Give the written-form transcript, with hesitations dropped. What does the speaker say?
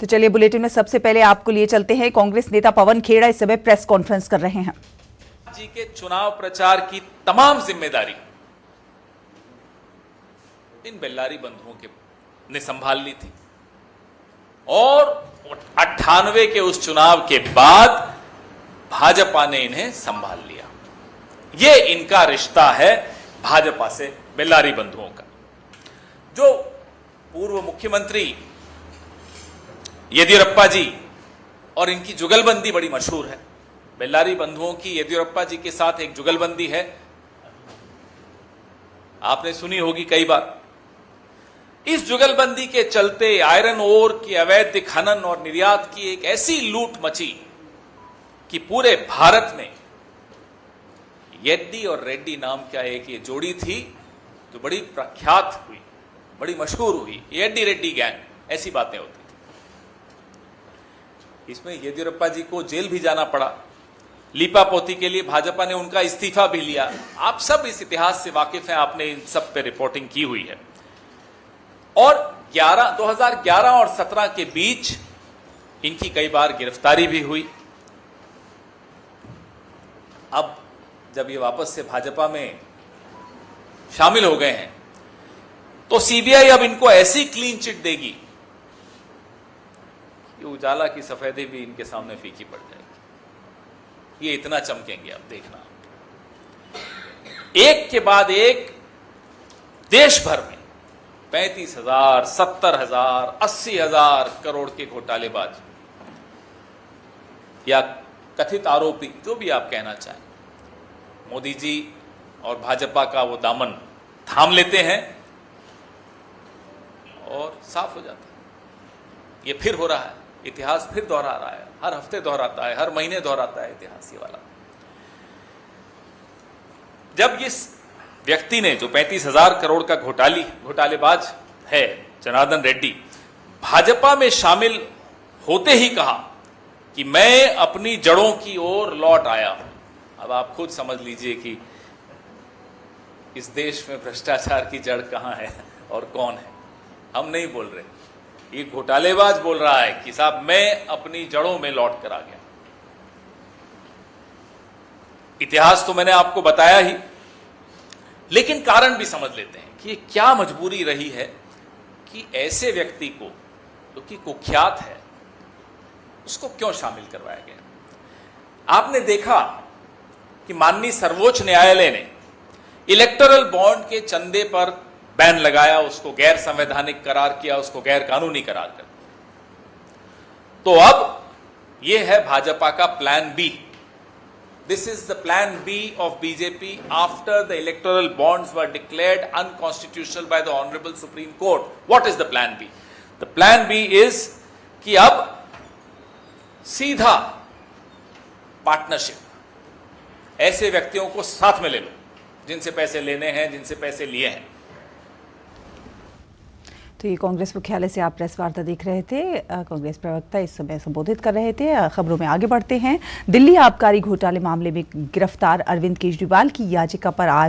तो चलिए बुलेटिन में सबसे पहले आपको लिए चलते हैं। कांग्रेस नेता पवन खेड़ा इस समय प्रेस कॉन्फ्रेंस कर रहे हैं। जी के चुनाव प्रचार की तमाम जिम्मेदारी इन बेल्लारी बंधुओं के ने संभाल ली थी और 98 के उस चुनाव के बाद भाजपा ने इन्हें संभाल लिया। ये इनका रिश्ता है भाजपा से बेल्लारी बंधुओं का। जो पूर्व मुख्यमंत्री येदियुरप्पा जी और इनकी जुगलबंदी बड़ी मशहूर है। बेल्लारी बंधुओं की येदियुरप्पा जी के साथ एक जुगलबंदी है, आपने सुनी होगी कई बार। इस जुगलबंदी के चलते आयरन ओर की अवैध खनन और निर्यात की एक ऐसी लूट मची कि पूरे भारत में येड्डी और रेड्डी नाम का एक ये जोड़ी थी जो बड़ी प्रख्यात हुई, बड़ी मशहूर हुई। येड्डी रेड्डी गैंग, ऐसी बातें होती थी। इसमें येदियुरप्पा जी को जेल भी जाना पड़ा। लीपापोती के लिए भाजपा ने उनका इस्तीफा भी लिया। आप सब इस इतिहास से वाकिफ हैं, आपने इन सब पे रिपोर्टिंग की हुई है। और 2011 और 17 के बीच इनकी कई बार गिरफ्तारी भी हुई। अब जब ये वापस से भाजपा में शामिल हो गए हैं तो सीबीआई अब इनको ऐसी क्लीन चिट देगी कि उजाला की सफेदी भी इनके सामने फीकी पड़ जाएगी। ये इतना चमकेंगे, अब देखना। एक के बाद एक देश भर में 35,000, 70,000, 80,000 करोड़ के घोटालेबाज या कथित आरोपी, जो भी आप कहना चाहें, मोदी जी और भाजपा का वो दामन थाम लेते हैं और साफ हो जाता है। ये फिर हो रहा है, इतिहास फिर दोहरा रहा है, हर हफ्ते दोहराता है, हर महीने दोहराता है इतिहास ये वाला। जब इस व्यक्ति ने, जो 35,000 करोड़ का घोटालेबाज है जनार्दन रेड्डी, भाजपा में शामिल होते ही कहा कि मैं अपनी जड़ों की ओर लौट आया हूं। अब आप खुद समझ लीजिए कि इस देश में भ्रष्टाचार की जड़ कहां है और कौन है। हम नहीं बोल रहे, ये घोटालेबाज बोल रहा है कि साहब मैं अपनी जड़ों में लौट कर आ गया। इतिहास तो मैंने आपको बताया ही, लेकिन कारण भी समझ लेते हैं कि ये क्या मजबूरी रही है कि ऐसे व्यक्ति को, जो कि कुख्यात है, उसको क्यों शामिल करवाया गया। आपने देखा कि माननीय सर्वोच्च न्यायालय ने इलेक्टोरल बॉन्ड के चंदे पर बैन लगाया, उसको गैर संवैधानिक करार किया, उसको गैर कानूनी करार कर दिया। तो अब यह है भाजपा का plan B. This is the plan B of BJP after the electoral bonds were declared unconstitutional by the Honorable Supreme Court. What is the plan B? The plan B is कि अब सीधा पार्टनरशिप, ऐसे व्यक्तियों को साथ में ले लो जिनसे पैसे लेने हैं, जिनसे पैसे लिए हैं। तो ये कांग्रेस मुख्यालय से आप प्रेस वार्ता देख रहे थे। कांग्रेस प्रवक्ता इस समय संबोधित कर रहे थे। खबरों में आगे बढ़ते हैं। दिल्ली आबकारी घोटाले मामले में गिरफ्तार अरविंद केजरीवाल की याचिका पर आज